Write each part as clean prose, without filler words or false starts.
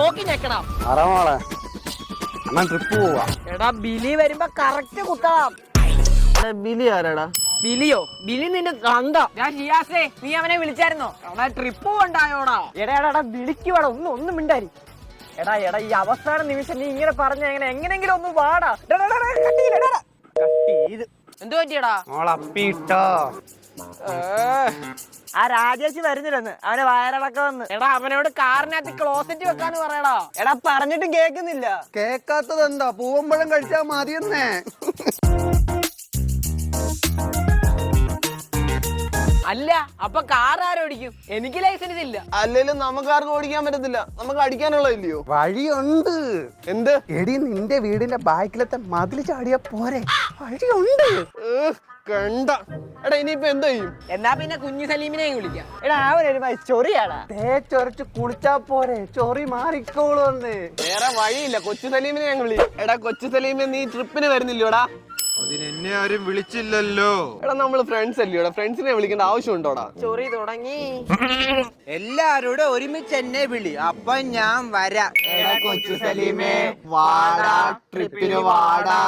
നോക്കി ഞെക്കണം. ട്രിപ്പ് പോവാ. എടാ ബിലി വരുമ്പോ കറക്റ്റ് കുത്തണം. ബിലി ആരാടാ? ബിലിയോ? ബിലി നിന്റെ കണ്ട. ഞാൻ ഷിയാസേ, നീ അവനെ വിളിച്ചായിരുന്നോ? എടാ ട്രിപ്പ് കൊണ്ടായോടാ. എടാ വിളിക്കുവാടാ, ഒന്നും മിണ്ടാരി. എടാ ഈ അവസാന നിമിഷം നീ ഇങ്ങനെ പറഞ്ഞ എങ്ങനെങ്കിലും ഒന്ന് വാടാ. എന്ത് പറ്റിയടാ? ആ രാജേഷ് വരുന്നില്ലെന്ന്, അവന് വയറിളക്കം വന്ന്. എടാ അവനോട് കാറിനകത്ത് ക്ലോസറ്റ് വെക്കാന്ന് പറയടാ. എടാ പറഞ്ഞിട്ട് കേക്കുന്നില്ല. കേക്കാത്തത് എന്താ? പൂവമ്പഴം കഴിച്ചാ മതിയെന്നേ. അല്ല അപ്പൊ കാർ ആരോടിക്കും? എനിക്ക് ലൈസൻസ് ഇല്ല. അല്ലേലും നമുക്ക് ആർക്കും ഓടിക്കാൻ പറ്റത്തില്ല, നമുക്ക് അടിക്കാനുള്ളതില്ലയോ? വഴിയുണ്ട്. എന്ത്? എടി നിന്റെ വീടിന്റെ ബാക്കിലത്തെ മതിൽ ചാടിയാ പോരെ, വഴിയുണ്ട്. കണ്ട. എടാ ഇനിയിപ്പോ എന്ത് ചെയ്യും? എന്നാ പിന്നെ കുഞ്ഞു സലീമിനെയും വിളിക്കാം. എടാ അവനൊരു ചൊറിയാടാ. തേച്ചൊരച്ച് കുളിച്ചാ പോരെ, ചൊറി മാറിക്കോളൂന്ന്. വേറെ വഴിയില്ല, കൊച്ചു സലീമിനെ ഞങ്ങൾ വിളി. എടാ കൊച്ചു സലീമിനെ നീ ട്രിപ്പിന് വരുന്നില്ലോടാ? അതിനെന്നെ ആരും വിളിച്ചില്ലല്ലോ. എടാ നമ്മള് ഫ്രണ്ട്സ് അല്ലയോടാ, ഫ്രണ്ട്സിനെ വിളിക്കേണ്ട ആവശ്യമുണ്ടോടാ? ചൊറി തുടങ്ങി. എല്ലാരോടും ഒരുമിച്ച് എന്നെ വിളി, അപ്പൊ ഞാൻ വരാം. എടാ കൊച്ചു സലീമേ വാടാ, ട്രിപ്പിന് വാടാ.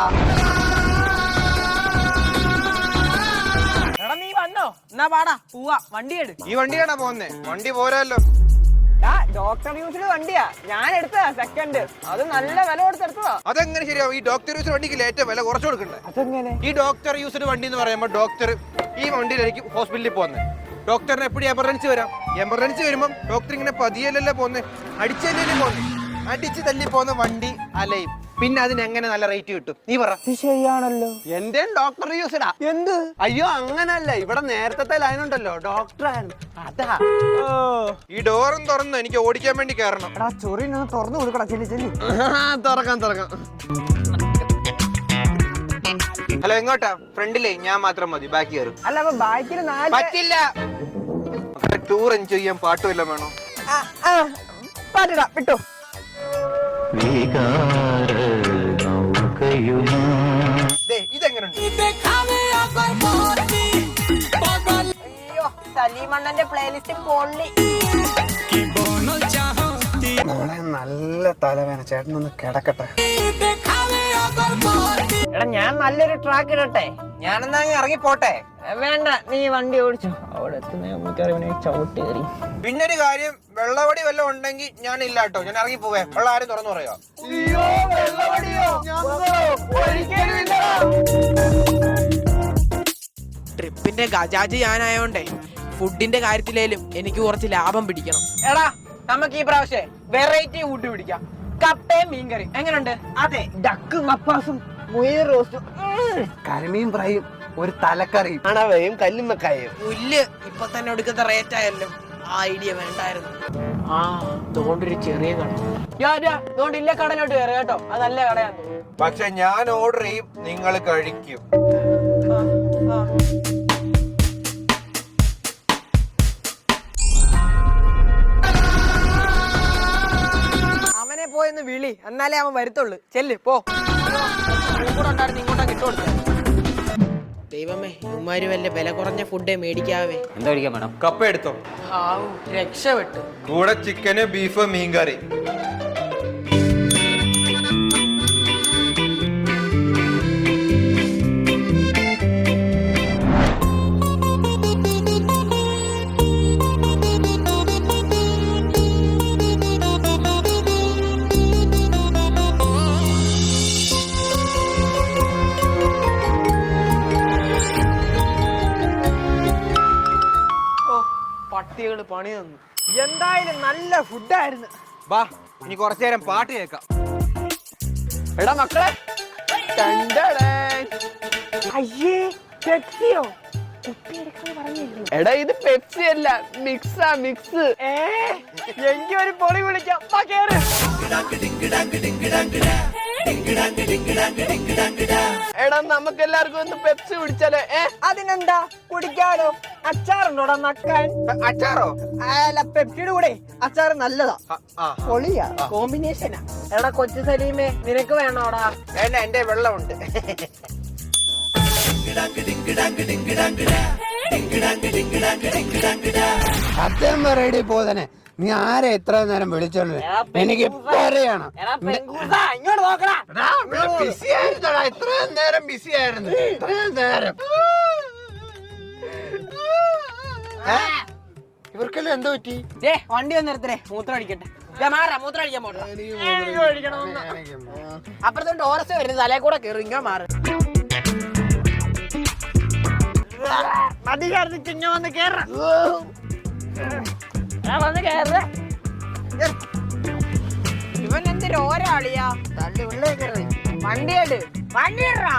എടാ നീ വന്നോ? എന്നാ പാടാ പോവാ, വണ്ടി എടു. ഈ വണ്ടിയാണോ പോന്നെ? വണ്ടി പോരാല്ലോ. ഡോക്ടർ യൂസിന്റെ വണ്ടിയാ, ഞാൻ എടുത്തതാ സെക്കൻഡ്. അത് നല്ല വില കൊടുത്തെടുത്തതാ. അതെങ്ങനെ ശരിയാവും? ഈ ഡോക്ടർ യൂസർ വണ്ടിക്ക് ഏറ്റവും വില കുറച്ച് കൊടുക്കണ്ടേ? അതെങ്ങനെ? ഈ ഡോക്ടർ യൂസർ വണ്ടി എന്ന് പറയുമ്പോൾ ഡോക്ടർ ഈ വണ്ടിയിലായിരിക്കും ഹോസ്പിറ്റലിൽ പോകുന്നത്. ഡോക്ടറിന് എപ്പോഴും എമർജൻസി വരാം. എമർജൻസി വരുമ്പോൾ ഡോക്ടർ ഇങ്ങനെ പതിയല്ലല്ലേ പോകുന്നത്, അടിച്ചല്ലേ പോകുന്നത്. അടിച്ച് തല്ലി പോകുന്ന വണ്ടി അലയും. പിന്നെ അതിനെങ്ങനെ നല്ല റേറ്റ് കിട്ടും? നീ പറ. ശരിയാണല്ലോ. എന്റെ ഡോക്ടർ യൂസഡാ. എന്ത്? അയ്യോ അങ്ങനല്ല, ഇവിടെ നേരത്തെ ലൈൻ ഉണ്ടല്ലോ, ഡോക്ടറാണ് അതാ. ഈ ഡോറും തുറന്ന് എനിക്ക് ഓടിക്കാൻ വേണ്ടി കയറണം. എടാ ചൊറിനൊന്ന് തുറന്നു കൊടുക്കടാ. ചെല്ലി തുറക്കാം. ഹലോ എങ്ങോട്ടാ? ഫ്രണ്ടിലേ ഞാൻ മാത്രം മതി, ബാക്കി കയറും. അല്ല അപ്പൊ ബാക്കിൽ നാല്. പറ്റില്ല. ടൂർ എൻജോയ് ചെയ്യാൻ പാട്ട് വല്ലതും വേണോ? പാട്ടിടാ, വിട്ടോ. ഇതെങ്ങനെയുണ്ട്? അയ്യോ സലീമണ്ണന്റെ പ്ലേലിസ്റ്റ് പൊള്ളി. മോളെ നല്ല തലവേന, ചേട്ടനൊന്ന് കിടക്കട്ടെ. എടാ ഞാൻ നല്ലൊരു ട്രാക്ക് ഇടട്ടെ. ഞാനെന്നാ ഇറങ്ങി പോട്ടെ. വേണ്ട, നീ വണ്ടി ഓടിച്ചോ. അവിടെ എത്തുന്ന ചവിട്ടി കയറി. പിന്നൊരു കാര്യം, വെള്ളവടി വല്ലതും ഉണ്ടെങ്കിൽ ഞാൻ ഇല്ല കേട്ടോ, ഞാൻ ഇറങ്ങി പോവേ. വെള്ളം ആരും തുറന്നു പറയാ. ട്രിപ്പിന്റെ ഗജാജ് ഞാനായോണ്ടേ ഫുഡിന്റെ കാര്യത്തിലേലും എനിക്ക് കുറച്ച് ലാഭം പിടിക്കണം. എടാ നമുക്ക് ഈ പ്രാവശ്യം വെറൈറ്റി ഫുഡ് പിടിക്കാം. കപ്പയും മീൻകറി എങ്ങനെയുണ്ട്? അതെ, ഡക്കും മപ്പാസും മുയൽ റോസ്റ്റും കരിമീൻ ഫ്രൈയും ഒരു തലക്കറിയും അണവയും കല്ലുമ്മക്കായും. പുല്ല് ഇപ്പൊ തന്നെ എടുക്കുന്ന റേറ്റ് ആയല്ലോ, ആ ഐഡിയ വേണ്ടായിരുന്നു. ആ തോണ്ടൊരു ചെറിയ കട. ഇല്ല കടലോട്ട് കയറി കേട്ടോ, അത് നല്ല കടയാണ്. പക്ഷെ ഞാൻ ഓർഡർ ചെയ്യും, നിങ്ങൾ കഴിക്കും. അവനെ പോയെന്ന് വിളി, എന്നാലേ അവൻ വരുത്തുള്ളൂ. ചെല്ല് പോ. ഇങ്ങോട്ടാ കിട്ടുകൊടുത്ത. ദൈവമേ, ഇവന്മാര് വല്ല വില കുറഞ്ഞ ഫുഡേ മേടിക്കാവേ. എന്താ കഴിക്കാൻ വേണം? കപ്പ എടുത്തോ. ആവൂ രക്ഷപ്പെട്ടു. കൂടെ ചിക്കന്, ബീഫ്, മീൻകറി. പട്ടികള് പണി തന്നു. എന്തായാലും നല്ല ഫുഡായിരുന്നു. ബാ ഇനി കുറച്ചു നേരം പാട്ട് കേൾക്കാം. എടാ മക്കളെ, അയ്യേ പെപ്സിയോ? എടാ ഇത് പെപ്സി അല്ല, മിക്സാ മിക്സ്. എങ്കി ഒരു പൊളി വിളിക്കാം. കേറ്. എടാ നമുക്ക് എല്ലാവർക്കും ഒന്ന് പെപ്സി കുടിച്ചാലേ? അതിനെന്താ, കുടിക്കാലോ. അച്ചാറുണ്ടോടാ നക്കാൻ? അച്ചാറോ? അല്ല പെപ്സിയുടെ കൂടെ അച്ചാർ നല്ലതാ, ആ പൊളിയാ, കോമ്പിനേഷനാ. എടാ കൊച്ചു സലീമേ, നിനക്ക് വേണോടാ? വേണ്ട, എന്റെ വെള്ളമുണ്ട്. സത്യം പറയടി പോതനെ, നീ ആരെ എത്ര നേരം വിളിച്ചോണ്ട് എനിക്ക് ഇപ്പൊ അറിയണം. ഇങ്ങോട്ട് നോക്കടാ. ബിസി ആയിരുന്നടാ, ഇത്രയും നേരം ബിസി ആയിരുന്നു, ഇത്രയും നേരം. ഇവർക്കെല്ലാം എന്തോ പറ്റി? വണ്ടി ഒന്ന് നിർത്തേ, മൂത്രം അടിക്കട്ടെ. മൂത്രം അടിക്കാൻ പോട്ടെ. അപ്പുറത്തോട്ട് ഓരസ് വരുന്നത് തലേ കൂടെ കയറി ഇങ്ങനെ മാറി. മതിയാർന്ന് വന്ന് കേറ വന്ന് കേറ. ഇവൻ എന്തൊരു ഓരാളിയാ തള്ളി ഉള്ളേ കയറി. വണ്ടിയായിട്ട് വണ്ടിയിടാ.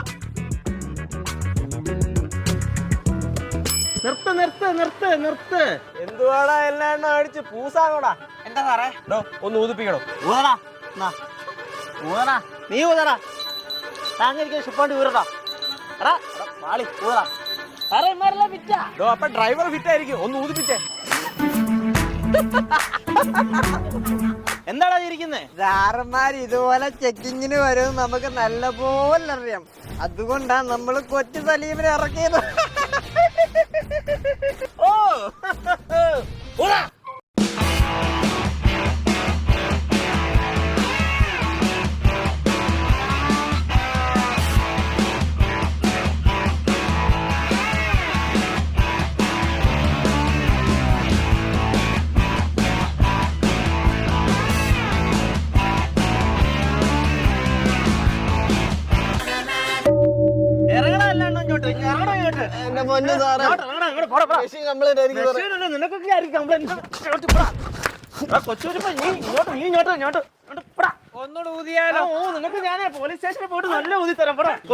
എന്തുവാടാ എല്ലാം അടിച്ച് പൂസാകോടാ. എന്താ സാറേ? ഒന്ന് ഊതിപ്പിക്കണോ? ഊതടാ. ഊതടാ. നീ ഊതടാ. താങ്കരിക്കാൻ ഷിപ്പാണ്ടി ഊരടാ. എടാ വാളി ഊതടാ. സാറേ ഇമാരെല്ലാം ഫിറ്റാ. അപ്പൊ ഡ്രൈവർ ഫിറ്റ് ആയിരിക്കും, ഒന്ന് ഊതിപ്പിച്ചേ. എന്താടാ ഇരിക്കുന്നേ? സാറന്മാർ ഇതുപോലെ ചെക്കിങ്ങിന് വരും നമുക്ക് നല്ല പോലെ അറിയാം. അതുകൊണ്ടാ നമ്മൾ കൊച്ചു സലീമിനെ ഇറക്കിയത്. ഓ എന്റെ പൊന്നു സാറേ, കംപ്ലൈന്റ് ആയിരിക്കും സാറേ. നിനക്കൊക്കെ ആയിരിക്കും കംപ്ലൈന്റ്. ഒന്നുകൂടെ ഊതിയാലോ? നിനക്ക് ഞാൻ പോലീസ് സ്റ്റേഷനിൽ പോയിട്ട് നല്ല ഊതി തരാം.